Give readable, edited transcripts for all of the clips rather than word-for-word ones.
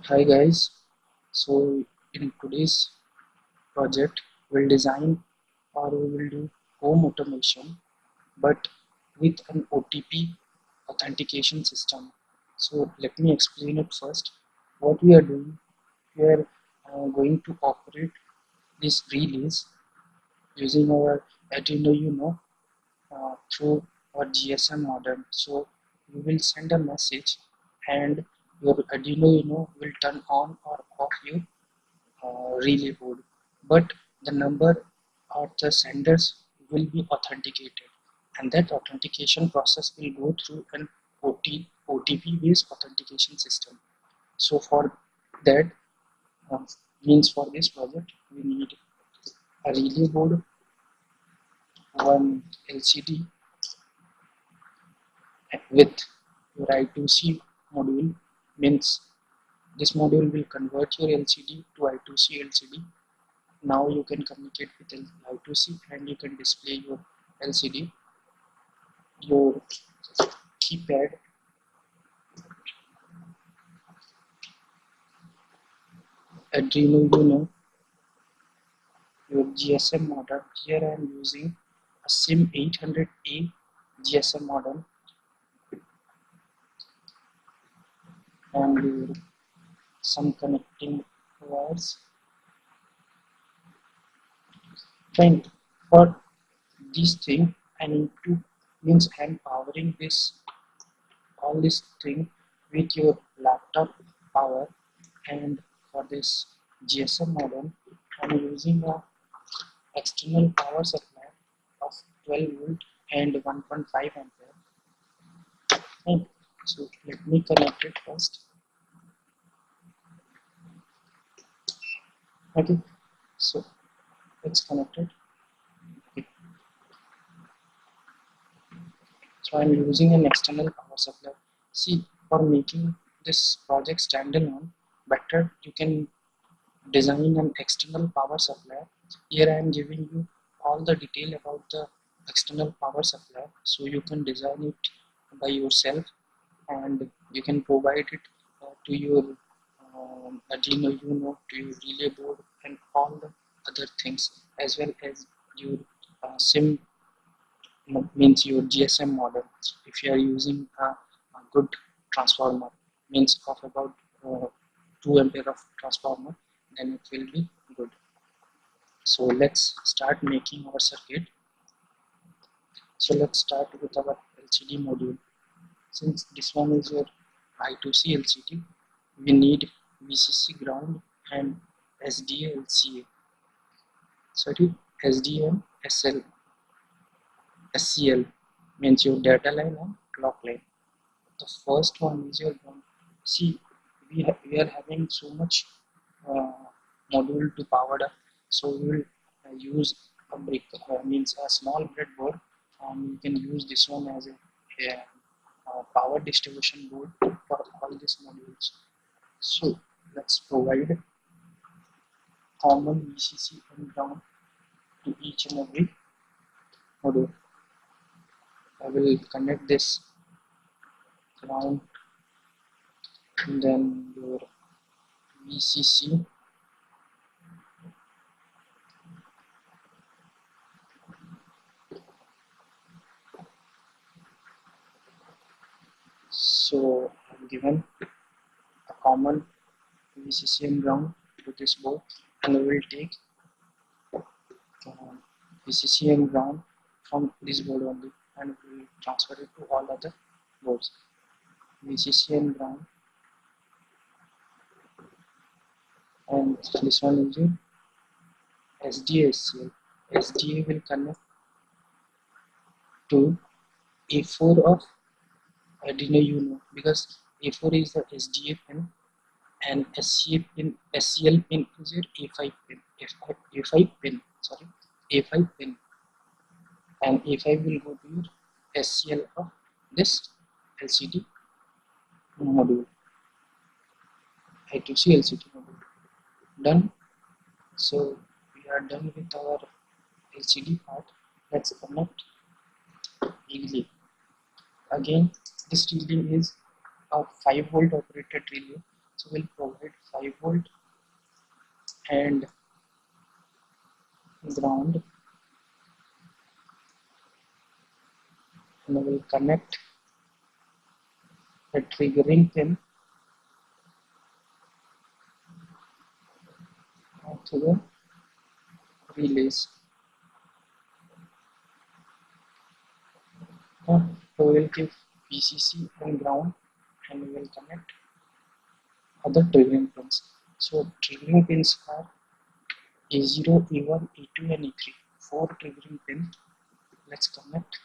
Hi guys, so in today's project we'll design or we will do home automation but with an OTP authentication system. So let me explain it first. What we are doing, we are going to operate this release using our Arduino UNO through our GSM modem. So you will send a message and your Arduino UNO will turn on or off your relay board, but the number or the senders will be authenticated, and that authentication process will go through an OTP based authentication system. So for that uh, means for this project we need a relay board, one LCD with your I2C module. Means this module will convert your LCD to I2C LCD. Now you can communicate with I2C and you can display your LCD, your keypad, Arduino Uno, your GSM modem. Here I am using a SIM 800A GSM modem and some connecting wires. Fine. For this thing, I need to means I am powering this all this thing with your laptop power, and for this GSM modem I'm using a external power supply of 12 volt and 1.5 ampere. Okay. So let me connect it first. Okay, so it's connected. Okay. So I'm using an external power supply. See, for making this project standalone better, you can design an external power supply. Here I am giving you all the detail about the external power supply, so you can design it by yourself and you can provide it to your Arduino Uno, to your relay board and all the other things, as well as your SIM means your GSM model. If you are using a good transformer, means of about 2 ampere of transformer, then it will be good. So let's start making our circuit. So let's start with our LCD module. Since this one is your I2C LCD, we need VCC ground and SDA LCA. Sorry, SDM SL SCL means your data line and clock line. The first one is your ground. See, we are having so much uh, module to power up, so we will use a brick means a small breadboard, and you can use this one as a power distribution board for all these modules. So let's provide common VCC and ground to each and every module. I will connect this ground and then your VCC. So I've given a common VCC and ground to this board, and we will take VCC and ground from this board only, and we will transfer it to all other boards. VCC and ground, and this one is the SDA SCL. SDA will connect to A4 of Arduino Uno, because A4 is the SDA pin and SCL pin is your A5 pin. A5 pin, sorry, A5 pin, and A5 will go to your SCL of this LCD module, I2C LCD module. Done. So we are done with our LCD part. Let's connect relay. Again, this relay is a 5 volt operated relay, So we'll provide 5 volt and ground, and we'll connect the triggering pin to the relays. So we'll give VCC and ground, and we will connect other triggering pins. So triggering pins are A0, A1, A2 and A3. 4 triggering pins. Let's connect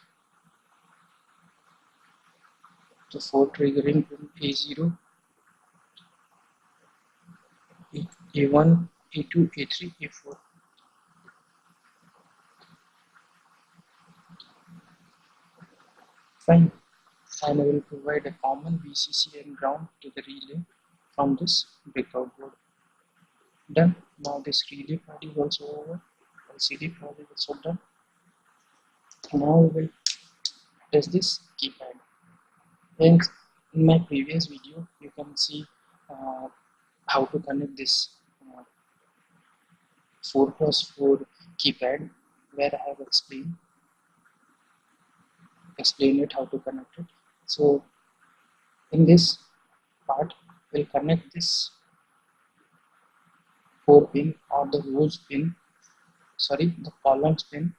the 4 triggering pin A0, A1, A2, A3, A4. Fine. And I will provide a common VCC and ground to the relay from this breakout board. Done. Now this relay part is also over. LCD part is also done. Now we will test this keypad. And in my previous video, you can see how to connect this 4x4 keypad, where I have explained it how to connect it. So in this part, we'll connect this 4 pin or the columns pin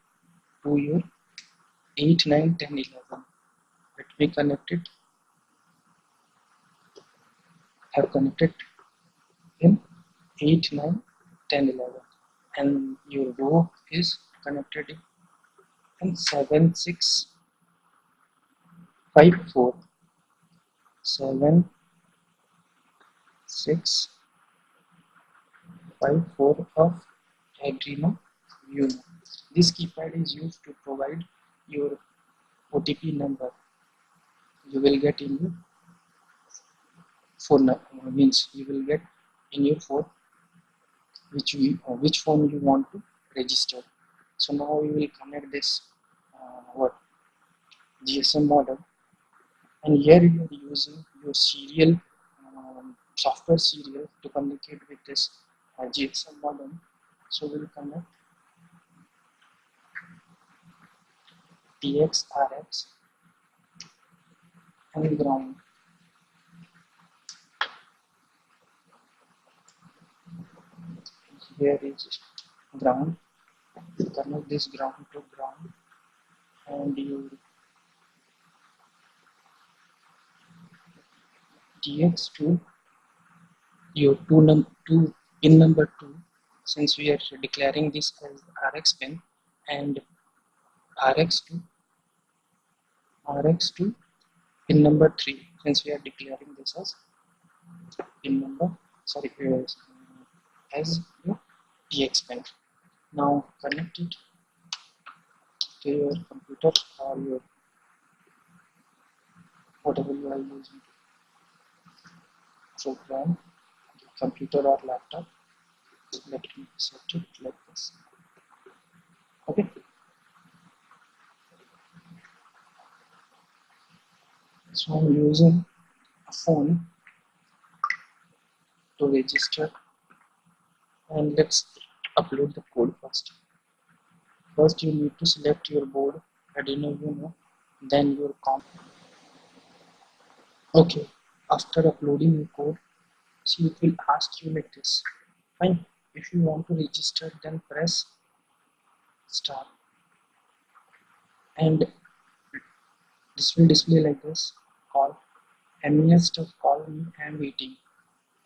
to your 8, 9, 10, 11. Let me connect it. I have connected in 8, 9, 10, 11, and your row is connected in 7, 6, 5, 4. 7, 6, 5, 4 of Arduino UNO. This keypad is used to provide your OTP number. You will get in your phone, means you will get in your phone which phone you want to register. So now we will connect this GSM modem, and here you are using your serial software serial to communicate with this GSM modem. So we'll connect TX, RX and ground. Here is ground. Connect this ground to ground, and your TX to your pin number 2, since we are declaring this as RX pin, and RX to pin number 3, since we are declaring this as pin number as your TX pin. Now connect it to your computer or your whatever you are using, program, computer or laptop. Let me set it like this. Okay. So I'm using a phone to register, and let's upload the code first. First you need to select your board, Arduino UNO, then your comp. Okay, after uploading your code, see, it will ask you like this. Fine. If you want to register, then press start, and this will display like this: call MES stuff, call me, I am waiting,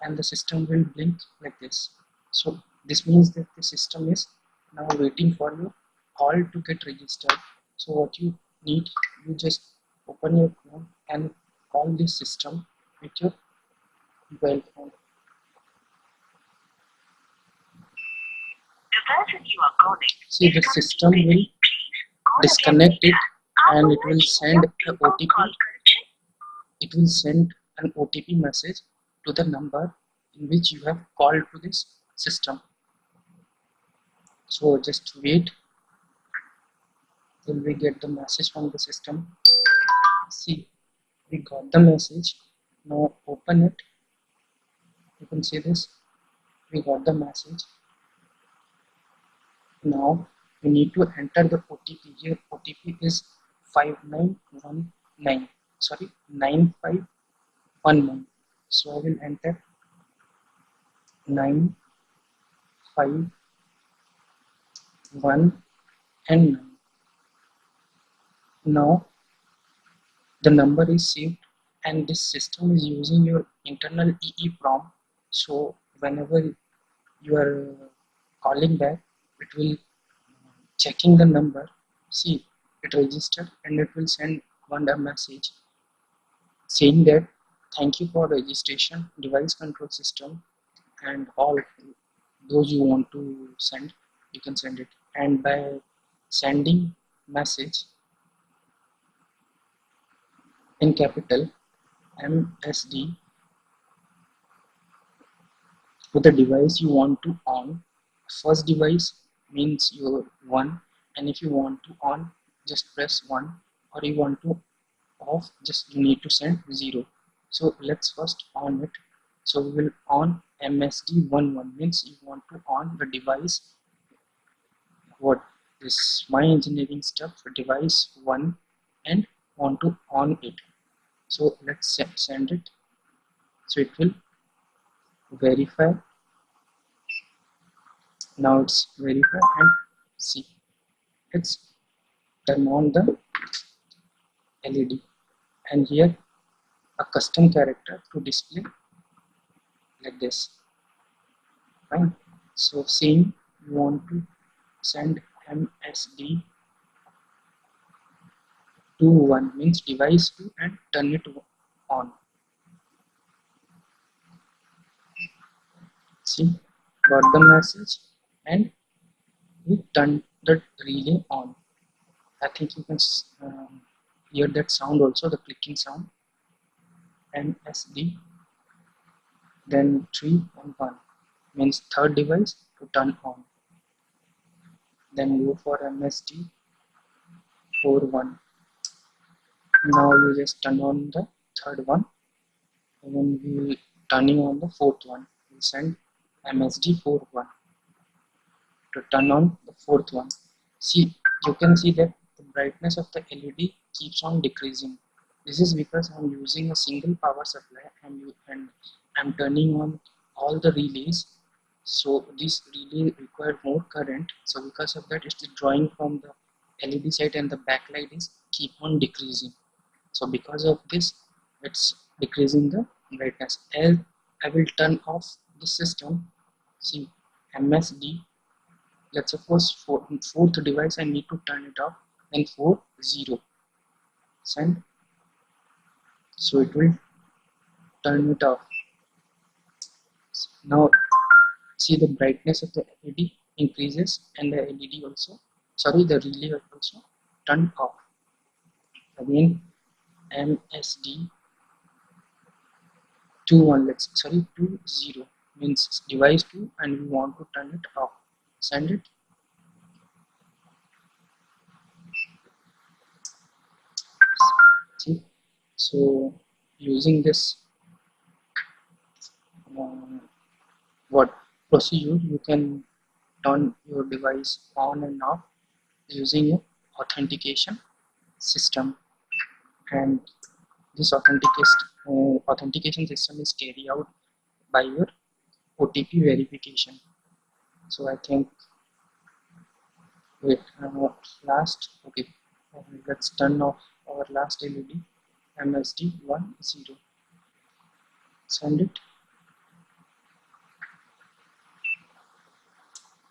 and the system will blink like this. So this means that the system is now waiting for your call to get registered. So what you need, you just open your phone and call this system with your mobile phone. The person you are calling. See, the system will disconnect it, and it will send an OTP. It will send an OTP message to the number in which you have called to this system. So just wait till we get the message from the system. See, we got the message. Now open it You can see this, we got the message. Now we need to enter the OTP. Here OTP is 5919, sorry, 9519. So I will enter 951 and 9. Now the number is saved, and this system is using your internal EEPROM. So whenever you are calling back, it will checking the number, see it registered, and it will send one a message saying that thank you for registration, device control system, and all those you want to send, you can send it. And by sending message in capital MSD to the device you want to on, first device means your 1, and if you want to on, just press 1, or you want to off, just you need to send 0. So let's first on it. So we will on MSD11, means you want to on the device, what this my engineering stuff, device 1, and want to on it. So let's send it. So it will verify. Now it's verified, and see it's turn on the LED, and here a custom character to display like this. Fine. So same, you want to send MSD to 1, means device 2, and turn it on. See, got the message, and we turn the relay on. I think you can hear that sound also, the clicking sound. MSD, then 3 and 1, means third device to turn on. Then go for MSD 41. Now you just turn on the third one, and then we will turning on the fourth one. We'll send MSD 41 to turn on the fourth one. See, you can see that the brightness of the LED keeps on decreasing. This is because I'm using a single power supply, and I'm turning on all the relays. So this relay require more current. So because of that, it's drawing from the LED side, and the backlight is keep on decreasing. So because of this, it's decreasing the brightness. As I will turn off the system, see MSD, let's suppose fourth device I need to turn it off, and 40 send, so it will turn it off. Now see the brightness of the LED increases, and the LED also, sorry, the relay also turned off. Again MSD 21, let's, sorry, 20 means device 2, and we want to turn it off. Send it. See, so using this what procedure, you can turn your device on and off using a authentication system. And this authentication system is carried out by your OTP verification. So I think, wait, last, okay, let's turn off our last LED, MSD 10. Send it,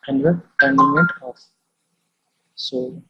and we're turning it off. So